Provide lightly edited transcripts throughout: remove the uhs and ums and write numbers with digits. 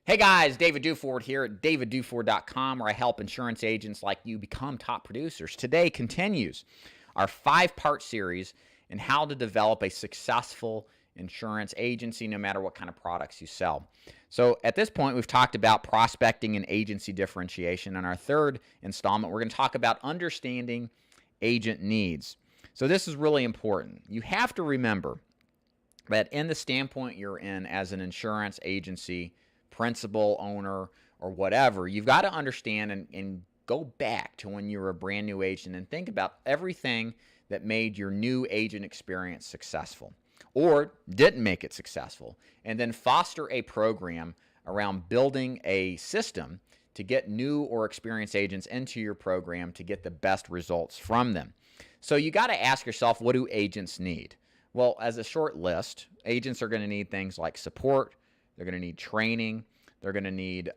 Hey guys, David Duford here at davidduford.com, where I help insurance agents like you become top producers. Today continues our 5-part series in how to develop a successful insurance agency no matter what kind of products you sell. So at this point, we've talked about prospecting and agency differentiation. In our third installment, we're going to talk about understanding agent needs. So this is really important. You have to remember that in the standpoint you're in as an insurance agency, principal, owner, or whatever, you've got to understand and go back to when you were a brand new agent and think about everything that made your new agent experience successful or didn't make it successful, and then foster a program around building a system to get new or experienced agents into your program to get the best results from them. So you got to ask yourself, what do agents need? Well, as a short list, agents are going to need things like support. They're going to need training. They're going to need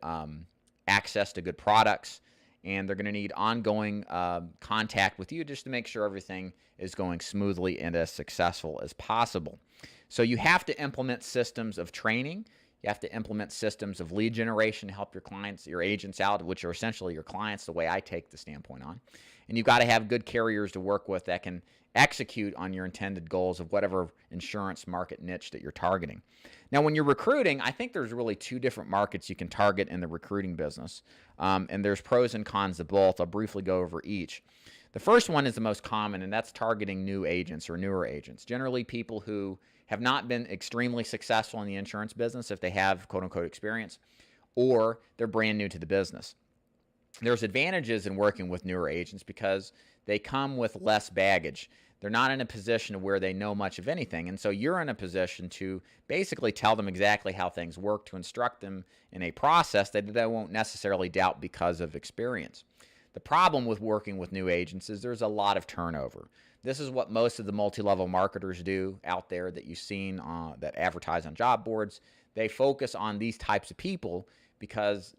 access to good products. And they're going to need ongoing contact with you just to make sure everything is going smoothly and as successful as possible. So you have to implement systems of training. You have to implement systems of lead generation to help your clients, your agents out, which are essentially your clients, the way I take the standpoint on. And you've got to have good carriers to work with that can execute on your intended goals of whatever insurance market niche that you're targeting. Now, when you're recruiting, I think there's really 2 different markets you can target in the recruiting business. And there's pros and cons to both. I'll briefly go over each. The first one is the most common, and that's targeting new agents or newer agents. Generally, people who have not been extremely successful in the insurance business if they have quote-unquote experience, or they're brand new to the business. There's advantages in working with newer agents because they come with less baggage. They're not in a position where they know much of anything, and so you're in a position to basically tell them exactly how things work, to instruct them in a process that they won't necessarily doubt because of experience. The problem with working with new agents is there's a lot of turnover. This is what most of the multi-level marketers do out there that you've seen that advertise on job boards. They focus on these types of people because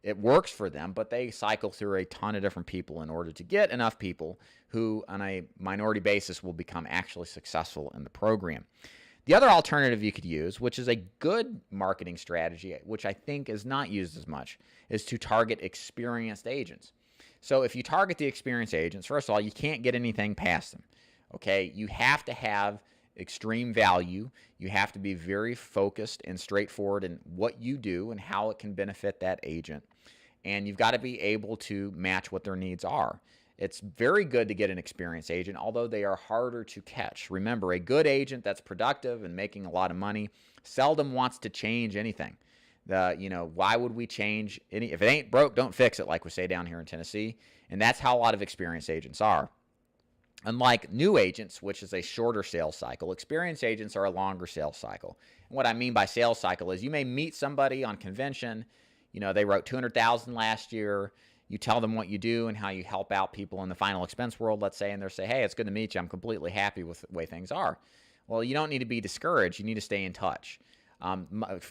it works for them, but they cycle through a ton of different people in order to get enough people who, on a minority basis, will become actually successful in the program. The other alternative you could use, which is a good marketing strategy, which I think is not used as much, is to target experienced agents. So if you target the experienced agents, first of all, you can't get anything past them. Okay, you have to have extreme value. You have to be very focused and straightforward in what you do and how it can benefit that agent. And you've got to be able to match what their needs are. It's very good to get an experienced agent, although they are harder to catch. Remember, a good agent that's productive and making a lot of money seldom wants to change anything. Why would we change any? If it ain't broke, don't fix it, like we say down here in Tennessee. And that's how a lot of experienced agents are. Unlike new agents, which is a shorter sales cycle, experienced agents are a longer sales cycle. And what I mean by sales cycle is you may meet somebody on convention. They wrote $200,000 last year. You tell them what you do and how you help out people in the final expense world, let's say, and they'll say, hey, it's good to meet you. I'm completely happy with the way things are. Well, you don't need to be discouraged. You need to stay in touch.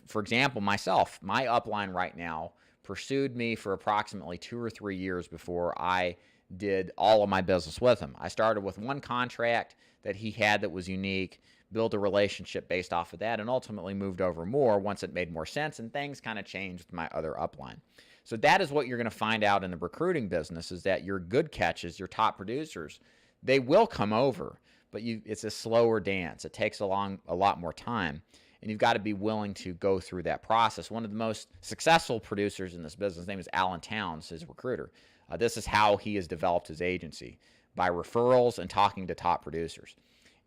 For example, myself, my upline right now pursued me for approximately 2 or 3 years before I did all of my business with him. I started with one contract that he had that was unique, built a relationship based off of that, and ultimately moved over more once it made more sense, and things kind of changed with my other upline. So that is what you're going to find out in the recruiting business, is that your good catches, your top producers, they will come over, but it's a slower dance. It takes a lot more time. And you've got to be willing to go through that process. One of the most successful producers in this business, his name is Alan Towns, his recruiter. This is how he has developed his agency, by referrals and talking to top producers.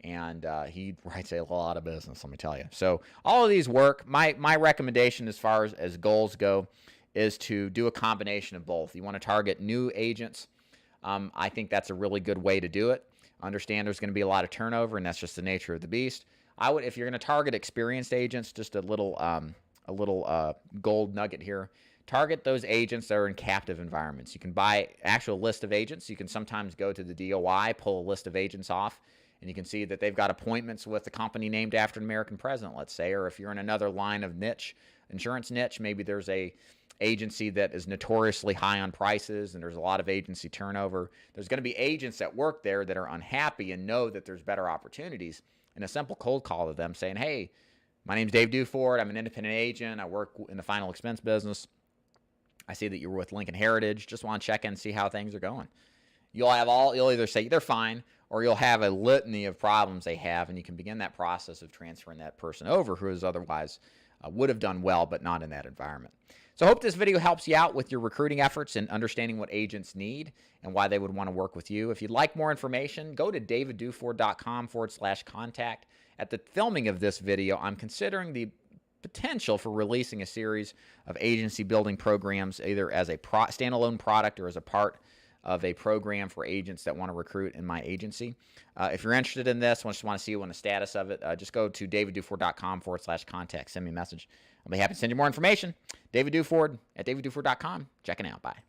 And he writes a lot of business, let me tell you. So all of these work. My recommendation as far as goals go is to do a combination of both. You want to target new agents. I think that's a really good way to do it. Understand there's going to be a lot of turnover, and that's just the nature of the beast. If you're going to target experienced agents, just a little gold nugget here. Target those agents that are in captive environments. You can buy actual list of agents. You can sometimes go to the DOI, pull a list of agents off, and you can see that they've got appointments with the company named after an American president, let's say. Or if you're in another line of niche, insurance niche, maybe there's a agency that is notoriously high on prices and there's a lot of agency turnover. There's going to be agents that work there that are unhappy and know that there's better opportunities. And a simple cold call to them saying, hey, My name's Dave Duford. I'm an independent agent. I work in the final expense business. I see that you're with Lincoln Heritage. Just want to check in and see how things are going. You'll either say they're fine, or you'll have a litany of problems they have, and you can begin that process of transferring that person over who is otherwise would have done well, but not in that environment. So I hope this video helps you out with your recruiting efforts and understanding what agents need and why they would want to work with you. If you'd like more information, go to davidduford.com/contact. At the filming of this video, I'm considering the potential for releasing a series of agency building programs, either as a standalone product or as a part of a program for agents that want to recruit in my agency. If you're interested in this, just want to see on the status of it, just go to davidduford.com/contact. Send me a message. I'll be happy to send you more information. David Duford at davidduford.com. Checking out. Bye.